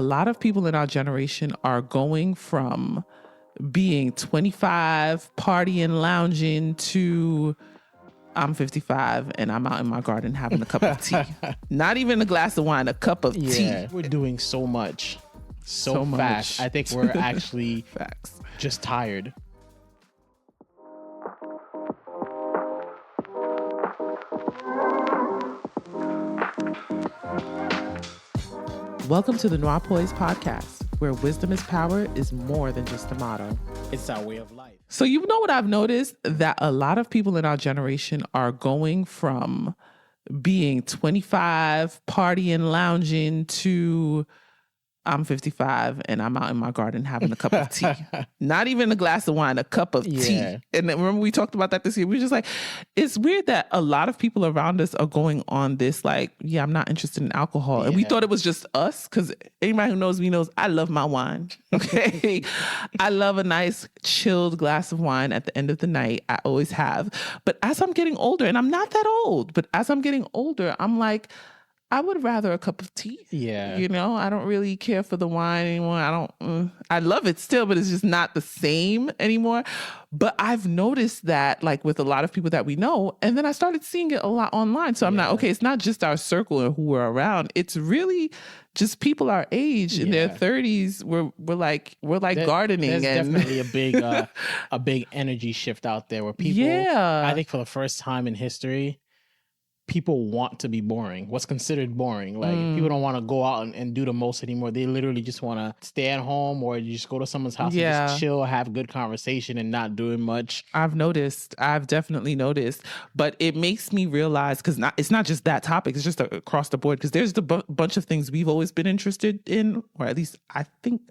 A lot of people in our generation are going from being 25, partying, lounging, to I'm 55 and I'm out in my garden having a cup of tea. Not even a glass of wine, a cup of tea. We're doing so much, so fast. Much. I think we're actually Facts. just tired. Welcome to the NOIRPOISED podcast, where wisdom is power is more than just a motto. It's our way of life. So you know what I've noticed? That a lot of people in our generation are going from being 25, partying, lounging, to I'm 55 and I'm out in my garden having a cup of tea. Not even a glass of wine, a cup of tea. And then, remember we talked about that this year? We were just like, it's weird that a lot of people around us are going on this like, yeah, I'm not interested in alcohol. And we thought it was just us, because anybody who knows me knows I love my wine. Okay. I love a nice chilled glass of wine at the end of the night. I always have. But as I'm getting older, and I'm not that old, but as I'm getting older, I'm like, I would rather a cup of tea. Yeah. You know, I don't really care for the wine anymore. I love it still, but it's just not the same anymore. But I've noticed that like with a lot of people that we know, and then I started seeing it a lot online. So I'm not, okay, it's not just our circle and who we're around. It's really just people our age in their 30s. We're like gardening. There's and definitely a big energy shift out there where people, I think for the first time in history, people want to be boring. What's considered boring? Like people don't want to go out and do the most anymore. They literally just want to stay at home, or you just go to someone's house and just chill, have good conversation, and not doing much. I've definitely noticed, but it makes me realize, because it's not just that topic, it's just across the board, because there's the bunch of things we've always been interested in, or at least I think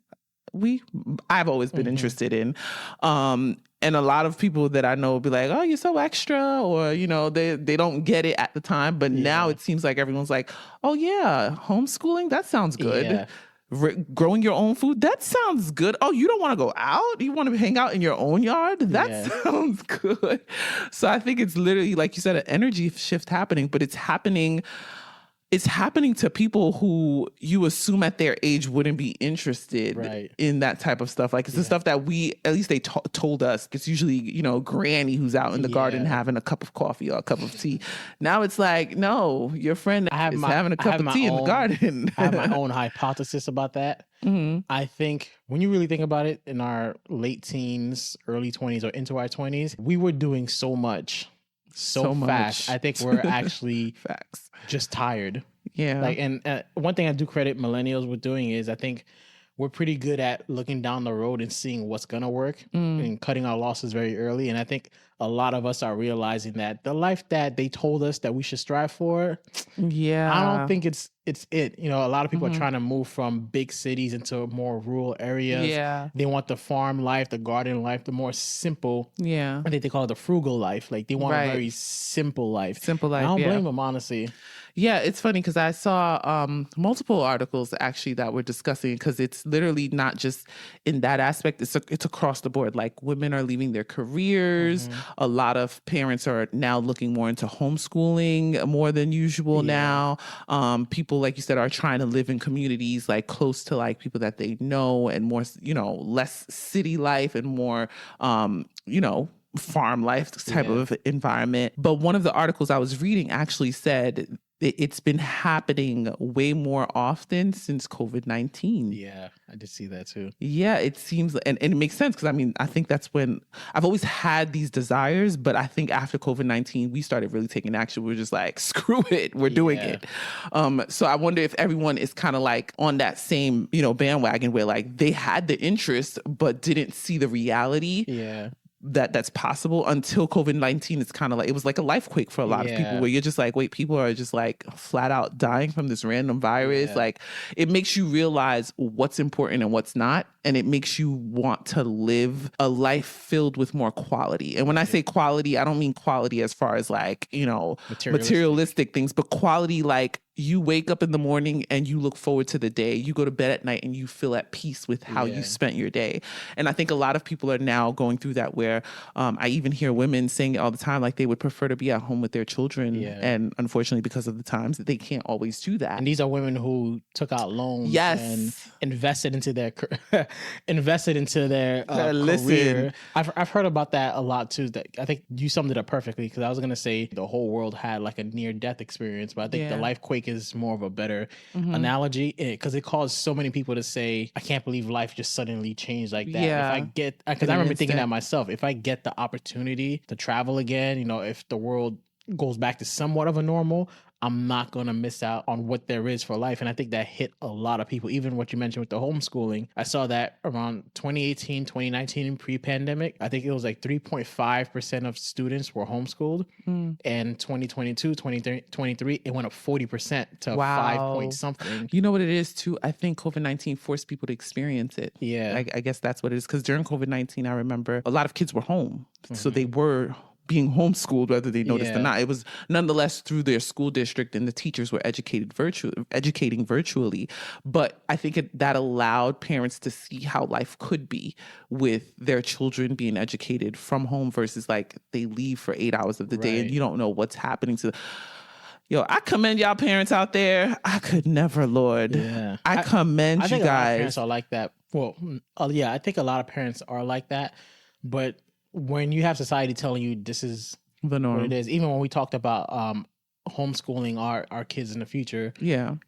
I've always been interested in. And a lot of people that I know will be like, oh, you're so extra, or, you know, they don't get it at the time. But now it seems like everyone's like, oh, yeah, homeschooling, that sounds good. Yeah. Growing your own food, that sounds good. Oh, you don't want to go out? You want to hang out in your own yard? That sounds good. So I think it's literally, like you said, an energy shift happening, but it's happening to people who you assume at their age wouldn't be interested in that type of stuff. Like it's the stuff that at least they told us. It's usually, you know, granny who's out in the garden having a cup of coffee or a cup of tea. Now it's like, no, your friend is having a cup of tea in the garden. I have my own hypothesis about that. I think when you really think about it, in our late teens, early 20s, or into our 20s, we were doing so much. So fast. I think we're actually just tired. Yeah. Like, and one thing I do credit millennials with doing is I think we're pretty good at looking down the road and seeing what's going to work and cutting our losses very early. And I think a lot of us are realizing that the life that they told us that we should strive for, I don't think it's it. You know, a lot of people are trying to move from big cities into more rural areas. Yeah. They want the farm life, the garden life, the more simple. Yeah. I think they call it the frugal life. Like they want a very simple life. Simple life. I don't blame them, honestly. Yeah, it's funny because I saw multiple articles actually that were discussing, because it's literally not just in that aspect. It's across the board. Like women are leaving their careers. A lot of parents are now looking more into homeschooling more than usual now. People, like you said, are trying to live in communities like close to like people that they know, and more, you know, less city life and more, you know, farm life type of environment. But one of the articles I was reading actually said it's been happening way more often since COVID-19. Yeah, I did see that too. Yeah, it seems, and it makes sense, because I mean, I think that's when I've always had these desires, but I think after COVID-19, we started really taking action. We were just like, screw it, we're doing it. So I wonder if everyone is kind of like on that same, you know, bandwagon where like they had the interest, but didn't see the reality. Yeah. That's possible until COVID-19. It's kind of like, it was like a life quake for a lot of people, where you're just like, wait, people are just like flat out dying from this random virus. Like it makes you realize what's important and what's not. And it makes you want to live a life filled with more quality. And when I say quality, I don't mean quality as far as like, you know, materialistic things, but quality like you wake up in the morning and you look forward to the day. You go to bed at night and you feel at peace with how you spent your day. And I think a lot of people are now going through that, where I even hear women saying it all the time, like they would prefer to be at home with their children. And unfortunately, because of the times, they can't always do that. And these are women who took out loans and invested into their career. I've heard about that a lot too. That I think you summed it up perfectly, because I was going to say the whole world had like a near-death experience, but I think the life quake is more of a better analogy, because it caused so many people to say, I can't believe life just suddenly changed like that. If I get, because I remember thinking that myself, if I get the opportunity to travel again, you know, if the world goes back to somewhat of a normal, I'm not going to miss out on what there is for life. And I think that hit a lot of people. Even what you mentioned with the homeschooling, I saw that around 2018, 2019 pre-pandemic, I think it was like 3.5% of students were homeschooled. And 2022, 2023, it went up 40% to 5 point something. You know what it is too? I think COVID-19 forced people to experience it. Yeah. I guess that's what it is. Because during COVID-19, I remember a lot of kids were home. So they were being homeschooled, whether they noticed or not. It was nonetheless through their school district, and the teachers were educating virtually. But I think that allowed parents to see how life could be with their children being educated from home versus like they leave for 8 hours of the day and you don't know what's happening to Yo, I commend y'all parents out there. I could never, Lord. Yeah. I commend you guys. A lot of parents are like that. Well, I think a lot of parents are like that. But when you have society telling you this is the norm, what it is, even when we talked about homeschooling our kids in the future,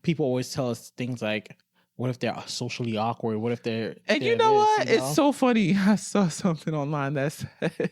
people always tell us things like, what if they're socially awkward? What if they're... And you know what? It's so funny. I saw something online that said,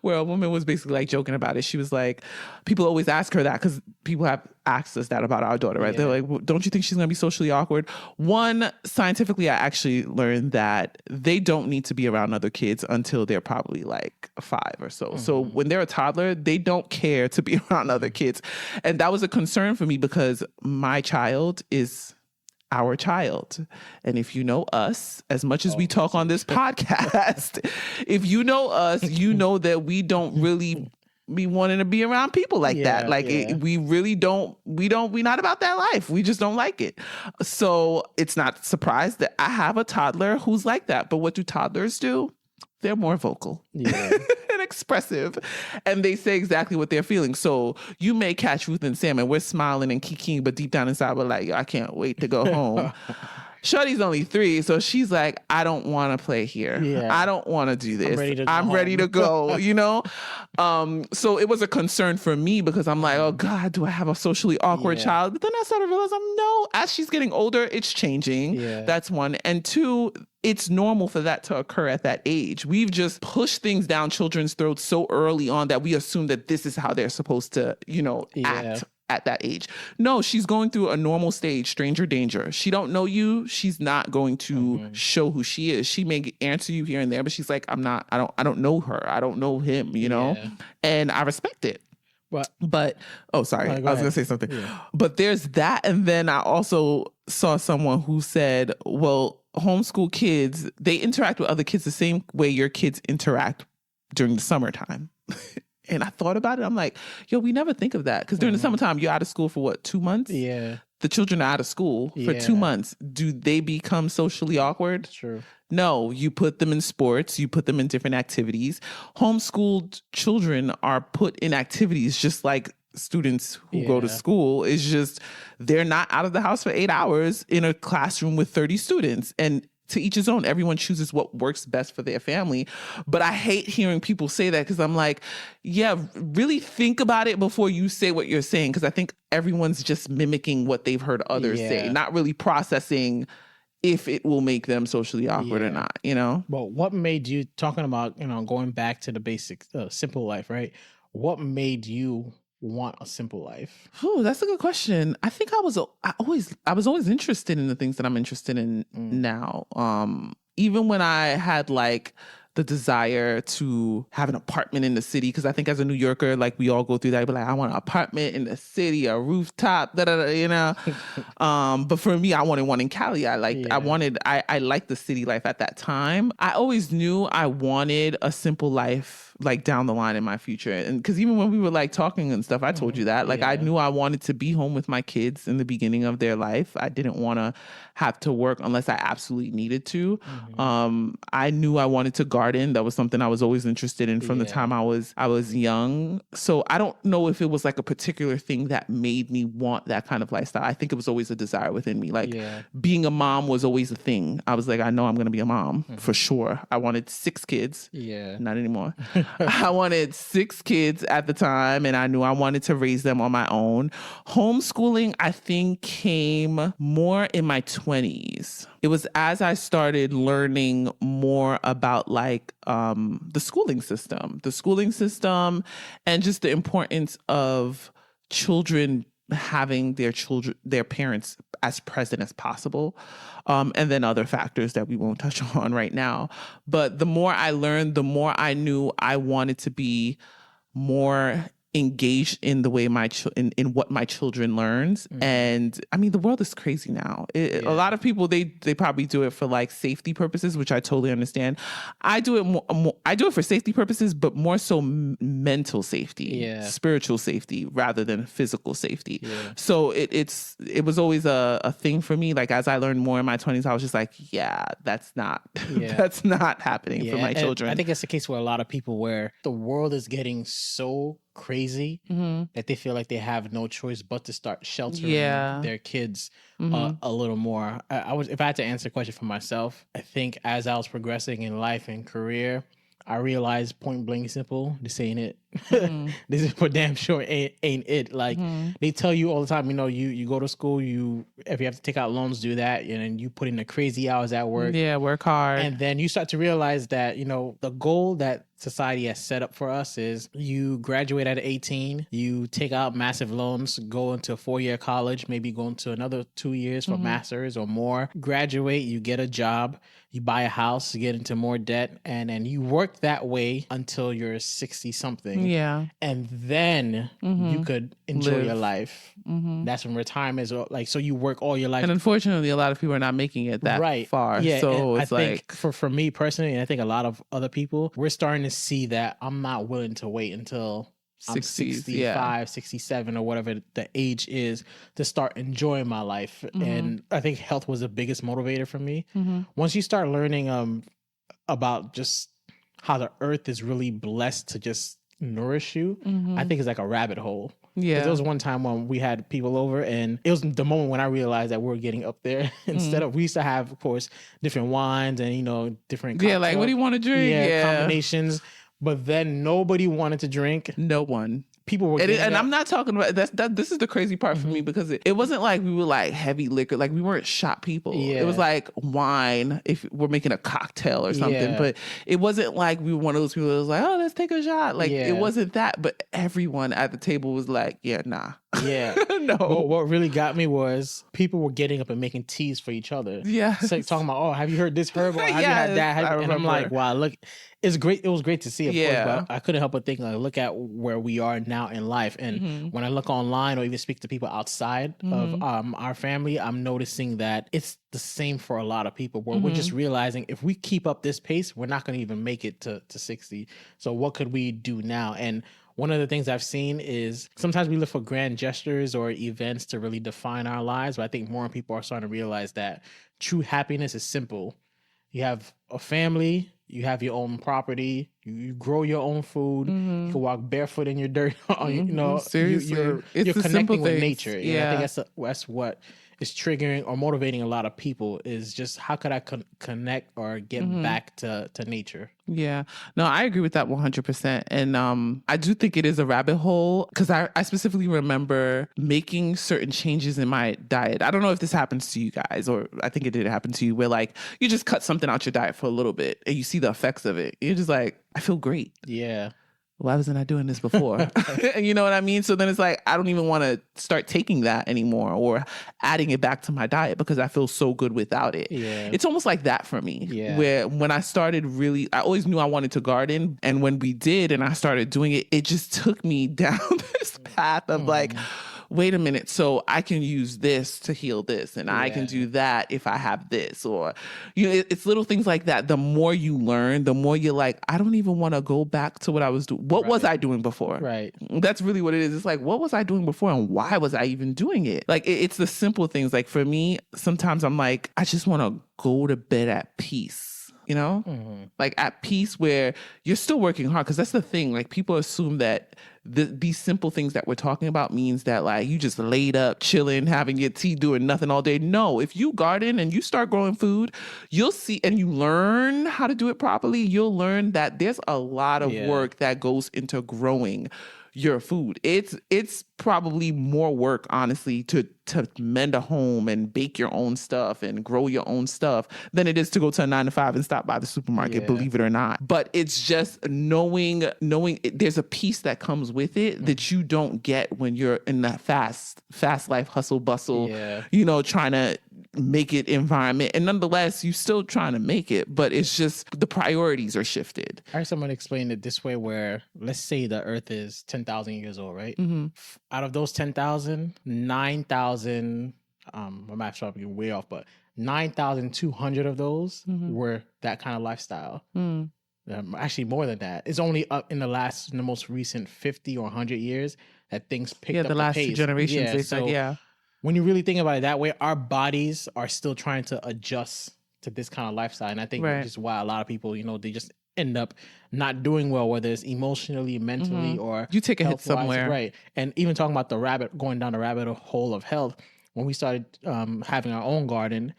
where a woman was basically like joking about it. She was like, people always ask her that because people have asked us that about our daughter, right? They're like, well, don't you think she's going to be socially awkward? One, scientifically, I actually learned that they don't need to be around other kids until they're probably like 5 or so. So when they're a toddler, they don't care to be around other kids. And that was a concern for me because my child is our child. And if you know us, as much as we talk on this podcast, if you know us, you know that we don't really be wanting to be around people like that. Like we really don't, we're not about that life. We just don't like it. So it's not surprised that I have a toddler who's like that. But what do toddlers do? They're more vocal and expressive, and they say exactly what they're feeling. So you may catch Ruth and Sam and we're smiling and kikiing, but deep down inside we're like, I can't wait to go home. Shorty's only 3, so she's like, I don't want to play here. I don't want to do this. I'm ready to go, you know? So it was a concern for me because I'm like, oh God, do I have a socially awkward child? But then I started realizing, no, as she's getting older, it's changing. That's one. And 2, it's normal for that to occur at that age. We've just pushed things down children's throats so early on that we assume that this is how they're supposed to, act at that age. No, she's going through a normal stage, stranger danger. She don't know you. She's not going to show who she is. She may answer you here and there, but she's like, I don't know her. I don't know him, you know? And I respect it. But oh, sorry. I was going to say something. But there's that. And then I also saw someone who said, well, homeschool kids, they interact with other kids the same way your kids interact during the summertime. And I thought about it. I'm like, yo, we never think of that. Because during the summertime, you're out of school for what, 2 months? The children are out of school for 2 months. Do they become socially awkward? True. No, you put them in sports, you put them in different activities. Homeschooled children are put in activities just like students who go to school. It's just they're not out of the house for 8 hours in a classroom with 30 students. And to each his own, everyone chooses what works best for their family. But I hate hearing people say that because I'm like, yeah, really think about it before you say what you're saying. Because I think everyone's just mimicking what they've heard others say, not really processing if it will make them socially awkward or not, you know? But what made you, talking about, going back to the basics, simple life, right? What made you want a simple life? Oh, that's a good question. I think I was always interested in the things that I'm interested in now. Even when I had like the desire to have an apartment in the city. Because I think as a New Yorker, like we all go through that, but like, I want an apartment in the city, a rooftop, you know. But for me, I wanted one in Cali. I liked the city life at that time. I always knew I wanted a simple life like down the line in my future. And because even when we were like talking and stuff, I told you that, like, I knew I wanted to be home with my kids in the beginning of their life. I didn't want to have to work unless I absolutely needed to. I knew I wanted to garden. That was something I was always interested in from the time I was young. So I don't know if it was like a particular thing that made me want that kind of lifestyle. I think it was always a desire within me. Like being a mom was always a thing. I was like, I know I'm going to be a mom for sure. I wanted 6 kids. Yeah. Not anymore. I wanted 6 kids at the time, and I knew I wanted to raise them on my own. Homeschooling, I think, came more in my 20s. It was as I started learning more about like the schooling system, and just the importance of children having their parents as present as possible. And then other factors that we won't touch on right now. But the more I learned, the more I knew I wanted to be more engaged in the way in what my children learns. And I mean, the world is crazy now. A lot of people, they probably do it for like safety purposes, which I totally understand. I do it I do it for safety purposes, but more so mental safety, spiritual safety rather than physical safety. So it was always a thing for me. Like as I learned more in my 20s, I was just like, that's not happening for my children. I think it's the case for a lot of people where the world is getting so crazy that they feel like they have no choice but to start sheltering their kids a little more. If I had to answer the question for myself, I think as I was progressing in life and career, I realized point blank simple, this ain't it. This is for damn sure ain't it. Like they tell you all the time, you know, you go to school, if you have to take out loans, do that, and then you put in the crazy hours at work. Yeah, work hard. And then you start to realize that, you know, the goal that society has set up for us is you graduate at 18, you take out massive loans, go into a 4-year college, maybe go into another 2 years for master's or more, graduate, you get a job, you buy a house, you get into more debt, and then you work that way until you're 60 something. Yeah. And then you could enjoy your life. That's when retirement is like, so you work all your life. And unfortunately, a lot of people are not making it that far. Yeah. So it's I think for me personally, and I think a lot of other people, we're starting to see that I'm not willing to wait until I'm 65, 67 or whatever the age is to start enjoying my life. And I think health was the biggest motivator for me. Once you start learning about just how the earth is really blessed to just nourish you, I think it's like a rabbit hole. Yeah. There was one time when we had people over, and it was the moment when I realized that we're getting up there. We used to have, of course, different wines and, you know, different cocktail, like, what do you want to drink? Combinations. But then nobody wanted to drink. No one. People were and I'm not talking about that. This is the crazy part for me, because it wasn't like we were like heavy liquor, like we weren't shot people. It was like wine if we're making a cocktail or something, but it wasn't like we were one of those people that was like, oh, let's take a shot. Like it wasn't that, but everyone at the table was like, nah. Yeah. No. But what really got me was people were getting up and making teas for each other. Yeah. It's like talking about, oh, have you heard this herb? Or have you had that? And I'm like, wow, look, it's great. It was great to see, of course, but I couldn't help but think, like, look at where we are now in life. And when I look online or even speak to people outside of our family, I'm noticing that it's the same for a lot of people, where we're just realizing if we keep up this pace, we're not going to even make it to 60. So what could we do now? And one of the things I've seen is sometimes we look for grand gestures or events to really define our lives, but I think more people are starting to realize that true happiness is simple. You have a family, you have your own property, you grow your own food, you can walk barefoot in your dirt. You know, seriously, you're connecting with nature. Yeah. I think that's what is triggering or motivating a lot of people, is just how could I connect or get back to nature? Yeah, no, I agree with that 100%. And I do think it is a rabbit hole, because I specifically remember making certain changes in my diet. I don't know if this happens to you guys, or I think it did happen to you, where like you just cut something out your diet for a little bit and you see the effects of it. You're just like, I feel great. Yeah. why wasn't I doing this before? You know what I mean? So then it's like, I don't even want to start taking that anymore or adding it back to my diet because I feel so good without it. Yeah. It's almost like that for me, Yeah. where when I started really, I always knew I wanted to garden. And when we did and I started doing it, it just took me down this path of like, wait a minute, so I can use this to heal this, and I can do that if I have this, or, you know, it's little things like that. The more you learn, the more you're like, I don't even want to go back to what I was doing. What was I doing before? Right. That's really what it is. It's like, what was I doing before, and why was I even doing it? Like, it's the simple things. Like for me, sometimes I'm like, I just want to go to bed at peace. You know, like at peace where you're still working hard. Because that's the thing. Like people assume that these simple things that we're talking about means that like you just laid up, chilling, having your tea, doing nothing all day. No, if you garden and you start growing food, you'll see, and you learn how to do it properly, you'll learn that there's a lot of work that goes into growing your food. It's probably more work, honestly, to mend a home and bake your own stuff and grow your own stuff than it is to go to a 9-to-5 and stop by the supermarket, believe it or not. But it's just knowing there's a peace that comes with it that you don't get when you're in that fast life hustle bustle, you know, trying to make it environment. And nonetheless, you're still trying to make it, but it's just the priorities are shifted. I heard someone explain it this way, where let's say the earth is 10,000 years old, right? Out of those 10,000, 9,000, my math's probably way off, but 9,200 of those were that kind of lifestyle. Actually, more than that. It's only up in the most recent 50 or 100 years that things picked up the last pace. 2 generations, they said, when you really think about it that way, our bodies are still trying to adjust to this kind of lifestyle. And I think that's just why a lot of people, you know, they just end up not doing well, whether it's emotionally, mentally, or you take a hit somewhere. Right. And even talking about going down the rabbit hole of health, when we started having our own garden,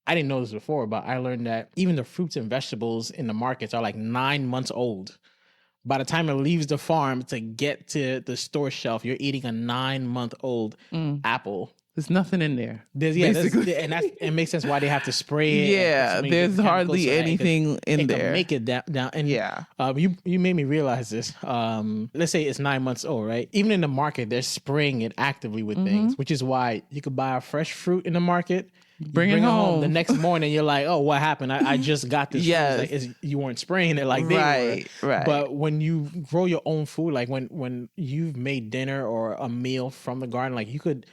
I didn't know this before, but I learned that even the fruits and vegetables in the markets are like 9 months old. By the time it leaves the farm to get to the store shelf, you're eating a 9-month-old apple. There's nothing in there. And it makes sense why they have to spray it. Yeah, there's hardly anything in there. Can make it down. And you made me realize this. Let's say it's 9 months old, right? Even in the market, they're spraying it actively with things, which is why you could buy a fresh fruit in the market. Bring it home the next morning. You're like, oh, what happened? I just got this. Yes. Like, you weren't spraying it like they were. Right. But when you grow your own food, like when you've made dinner or a meal from the garden, like you could.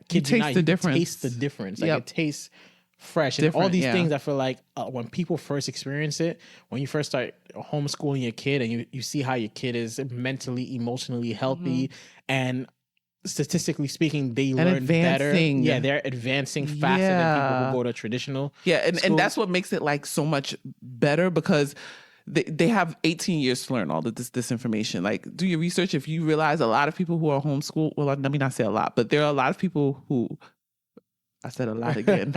Taste the difference. Like it tastes fresh. And all these things, I feel like when people first experience it, when you first start homeschooling your kid and you see how your kid is mentally, emotionally healthy, and statistically speaking, they learn better. Yeah, they're advancing faster than people who go to traditional schools. And that's what makes it like so much better, because they have 18 years to learn all of this information. Like, do your research. If you realize a lot of people who are homeschooled, well, let me not say a lot, but there are a lot of people who, I said a lot again.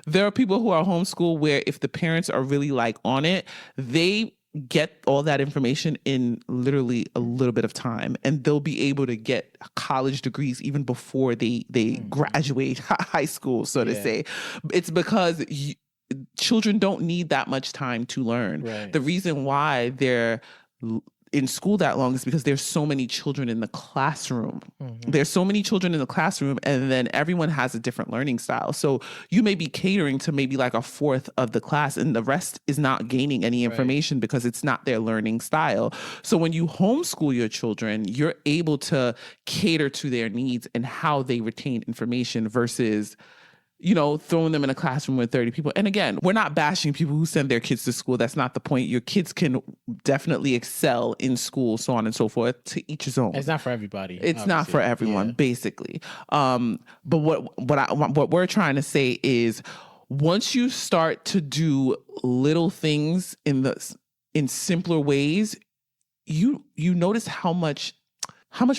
There are people who are homeschooled where if the parents are really like on it, they get all that information in literally a little bit of time, and they'll be able to get college degrees even before they graduate high school, so to say. It's because children don't need that much time to learn. Right. The reason why they're in school that long is because there's so many children in the classroom. There's so many children in the classroom, and then everyone has a different learning style. So you may be catering to maybe like a fourth of the class, and the rest is not gaining any information because it's not their learning style. So when you homeschool your children, you're able to cater to their needs and how they retain information versus, you know, throwing them in a classroom with 30 people. And again, we're not bashing people who send their kids to school. That's not the point. Your kids can definitely excel in school, so on and so forth. To each his own. It's not for everybody. It's not for everyone, basically. But what we're trying to say is, once you start to do little things in simpler ways, you notice how much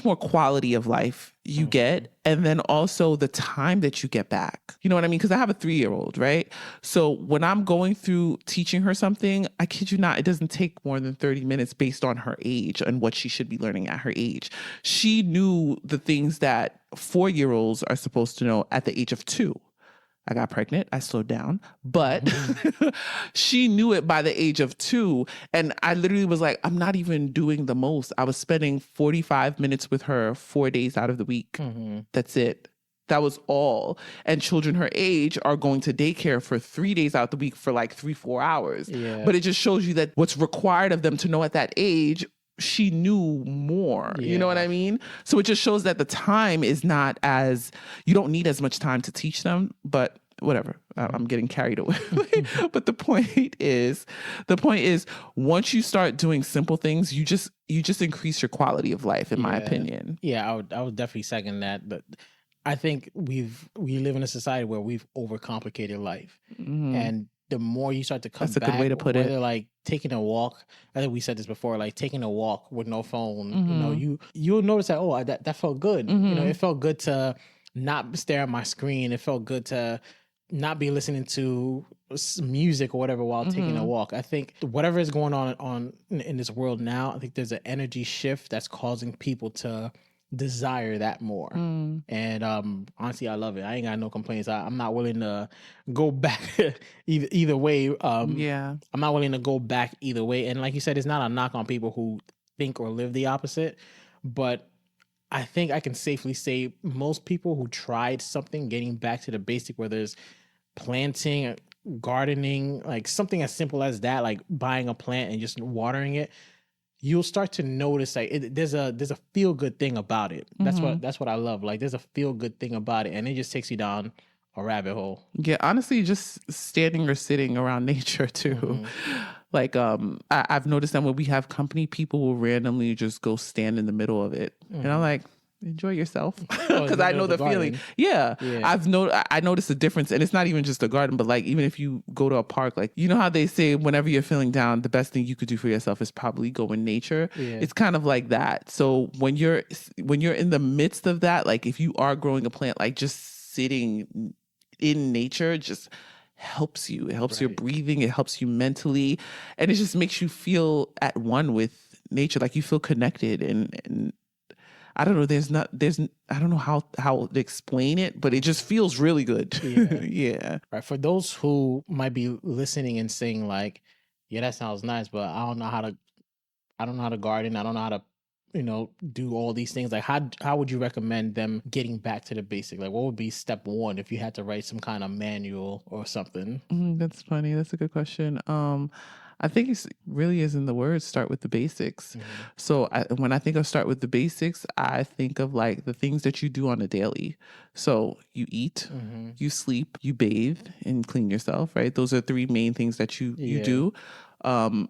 more quality of life you get, and then also the time that you get back. You know what I mean? Because I have a 3-year-old, right? So when I'm going through teaching her something, I kid you not, it doesn't take more than 30 minutes based on her age and what she should be learning at her age. She knew the things that 4-year-olds are supposed to know at the age of 2. I got pregnant. I slowed down, but she knew it by the age of 2. And I literally was like, I'm not even doing the most. I was spending 45 minutes with her 4 days out of the week. That's it. That was all. And children her age are going to daycare for 3 days out of the week for like 3-4 hours. Yeah. But it just shows you that what's required of them to know at that age, she knew more. You know what I mean? So it just shows that the time is not as, you don't need as much time to teach them, but whatever. I'm getting carried away. But the point is once you start doing simple things, you just increase your quality of life, in my opinion. Yeah, I would definitely second that. But I think we live in a society where we've overcomplicated life. And the more you start to come back, that's a good way to put it. Like taking a walk, I think we said this before, like taking a walk with no phone, you'll notice that, oh, that felt good. It felt good to not stare at my screen. It felt good to not be listening to music or whatever while taking a walk. I think whatever is going on in this world now, I think there's an energy shift that's causing people to desire that more. And honestly, I love it. I ain't got no complaints. I'm not willing to go back either way. I'm not willing to go back either way. And like you said, it's not a knock on people who think or live the opposite, but I think I can safely say most people who tried something, getting back to the basic, whether it's planting, gardening, like something as simple as that, like buying a plant and just watering it, you'll start to notice like there's a feel good thing about it. That's what I love. Like there's a feel good thing about it, and it just takes you down a rabbit hole. Yeah, honestly, just standing or sitting around nature too. Like I've noticed that when we have company, people will randomly just go stand in the middle of it, and I'm like, enjoy yourself, because I know the feeling. Yeah. I noticed a difference, and it's not even just a garden, but like even if you go to a park, like you know how they say whenever you're feeling down, the best thing you could do for yourself is probably go in nature. It's kind of like that. So when you're in the midst of that, like if you are growing a plant, like just sitting in nature just helps you. It helps your breathing. It helps you mentally, and it just makes you feel at one with nature. Like you feel connected, and I don't know. I don't know how to explain it, but it just feels really good. Yeah. Right. For those who might be listening and saying like, yeah, that sounds nice, but I don't know how to garden. I don't know how to, do all these things. Like how would you recommend them getting back to the basic? Like what would be step 1 if you had to write some kind of manual or something? That's funny. That's a good question. I think it really is in the words, start with the basics. So when I think of start with the basics, I think of like the things that you do on a daily. So you eat, you sleep, you bathe and clean yourself, right? Those are 3 main things that you do.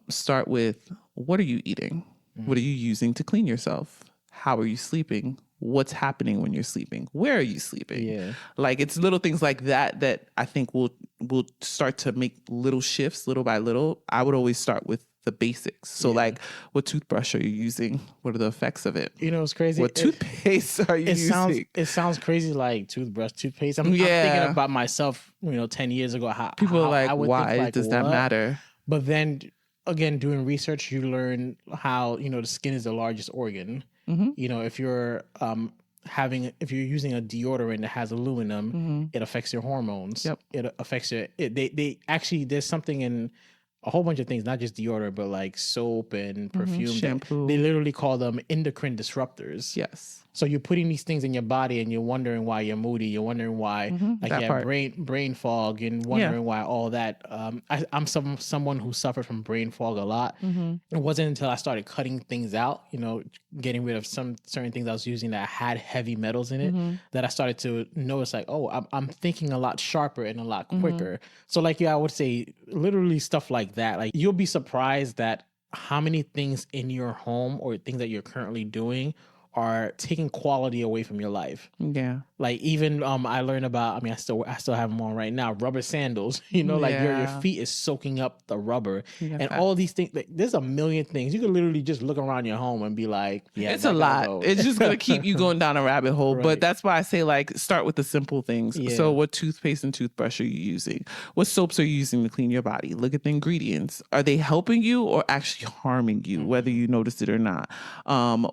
Start with, what are you eating? What are you using to clean yourself? How are you sleeping? What's happening when you're sleeping? Where are you sleeping? Like it's little things like that I think will start to make little shifts little by little. I would always start with the basics. So like, what toothbrush are you using? What are the effects of it? It's crazy. What toothpaste are you using? It sounds crazy, like toothbrush, toothpaste. I'm thinking about myself, 10 years ago. People are like, why does that matter? But then again, doing research, you learn how, the skin is the largest organ. If you're if you're using a deodorant that has aluminum, it affects your hormones. It affects they actually, there's something in a whole bunch of things, not just deodorant, but like soap and perfume, shampoo. They literally call them endocrine disruptors. Yes. So you're putting these things in your body and you're wondering why you're moody. You're wondering why like you have brain fog, and wondering why all that. I'm someone who suffered from brain fog a lot. It wasn't until I started cutting things out, getting rid of some certain things I was using that had heavy metals in it, that I started to notice like, oh, I'm thinking a lot sharper and a lot quicker. So like, I would say literally stuff like that. Like you'll be surprised that how many things in your home or things that you're currently doing are taking quality away from your life. Yeah. Like even I learned about, I still have them on right now, rubber sandals. Like your feet is soaking up the rubber, and all these things. Like, there's a million things. You could literally just look around your home and be like, yeah, it's a lot. It's just gonna keep you going down a rabbit hole. Right. But that's why I say like start with the simple things. So what toothpaste and toothbrush are you using? What soaps are you using to clean your body? Look at the ingredients. Are they helping you or actually harming you, whether you notice it or not?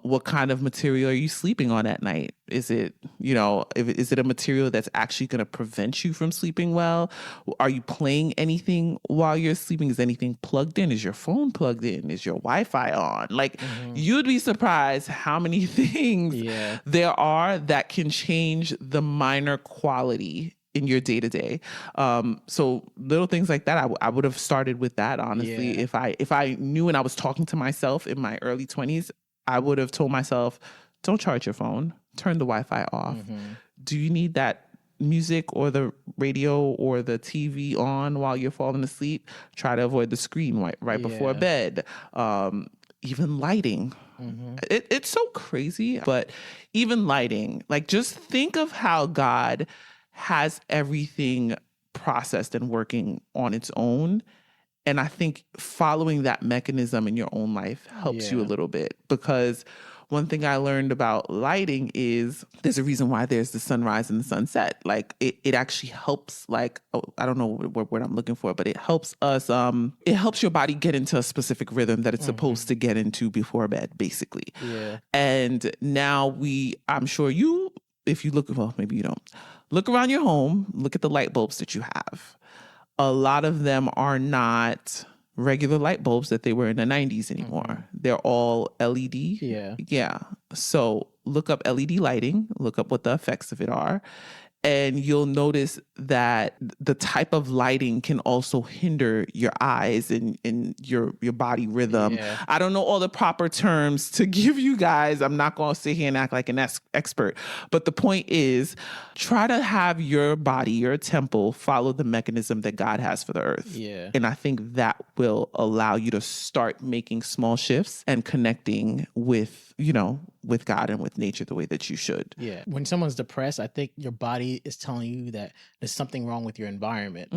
What kind of material material are you sleeping on at night? Is it, is it a material that's actually going to prevent you from sleeping well? Are you playing anything while you're sleeping? Is anything plugged in? Is your phone plugged in? Is your Wi-Fi on? Like, you'd be surprised how many things there are that can change the minor quality in your day-to-day. So little things like that, I would have started with that, honestly. If I knew when I was talking to myself in my early 20s, I would have told myself, don't charge your phone, turn the Wi-Fi off. Do you need that music or the radio or the TV on while you're falling asleep? Try to avoid the screen right before bed. Even lighting. It's so crazy, but even lighting, like, just think of how God has everything processed and working on its own. And I think following that mechanism in your own life helps you a little bit, because one thing I learned about lighting is there's a reason why there's the sunrise and the sunset. Like, it actually helps, like, I don't know what word I'm looking for, but it helps us, it helps your body get into a specific rhythm that it's supposed to get into before bed, basically. And now I'm sure if you look, well, maybe you don't, look around your home, look at the light bulbs that you have. A lot of them are not regular light bulbs that they were in the 90s anymore. They're all LED. Yeah. So look up LED lighting, look up what the effects of it are. And you'll notice that the type of lighting can also hinder your eyes and your body rhythm. I don't know all the proper terms to give you guys. I'm not going to sit here and act like an expert. But the point is, try to have your body, your temple, follow the mechanism that God has for the earth. And I think that will allow you to start making small shifts and connecting with God and with nature the way that you should. When someone's depressed, I think your body is telling you that there's something wrong with your environment.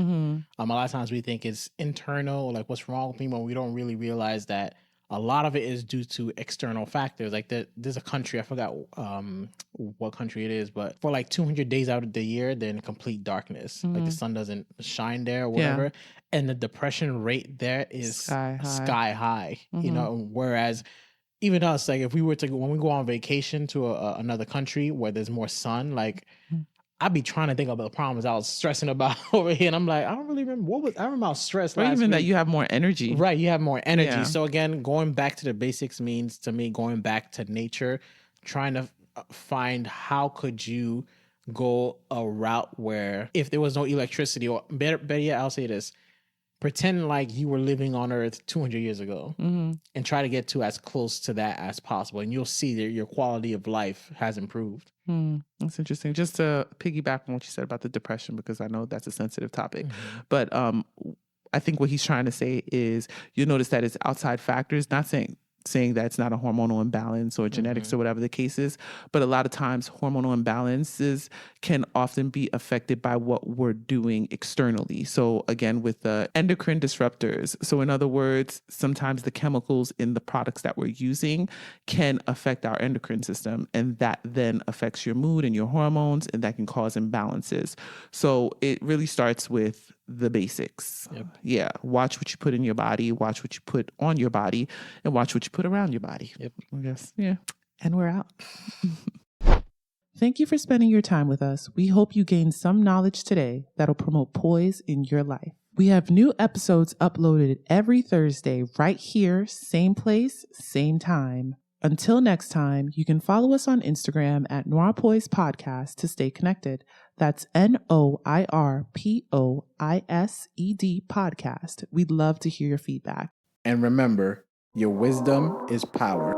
A lot of times we think it's internal, like what's wrong with me, but we don't really realize that a lot of it is due to external factors. Like there's a country, I forgot what country it is, but for like 200 days out of the year, they're in complete darkness. Like the sun doesn't shine there or whatever. And the depression rate there is sky high. Whereas even us, like if we were to when we go on vacation to another country where there's more sun, like I'd be trying to think of the problems I was stressing about over here, and I'm like, I don't really remember I remember I was stressed. Or even that you have more energy, right? You have more energy. So again, going back to the basics means to me going back to nature, trying to find how could you go a route where if there was no electricity, or better yet, I'll say this. Pretend like you were living on Earth 200 years ago and try to get to as close to that as possible. And you'll see that your quality of life has improved. That's interesting. Just to piggyback on what you said about the depression, because I know that's a sensitive topic. But I think what he's trying to say is you'll notice that it's outside factors, not saying that it's not a hormonal imbalance or genetics or whatever the case is. But a lot of times hormonal imbalances can often be affected by what we're doing externally. So again, with the endocrine disruptors. So in other words, sometimes the chemicals in the products that we're using can affect our endocrine system. And that then affects your mood and your hormones, and that can cause imbalances. So it really starts with the basics. Watch what you put in your body, watch what you put on your body, and watch what you put around your body. I guess. And we're out. Thank you for spending your time with us. We hope you gained some knowledge today that'll promote poise in your life. We have new episodes uploaded every Thursday right here, same place, same time. Until next time, you can follow us on Instagram at NOIRPOISED Podcast to stay connected. That's NOIRPOISED Podcast. We'd love to hear your feedback. And remember, your wisdom is power.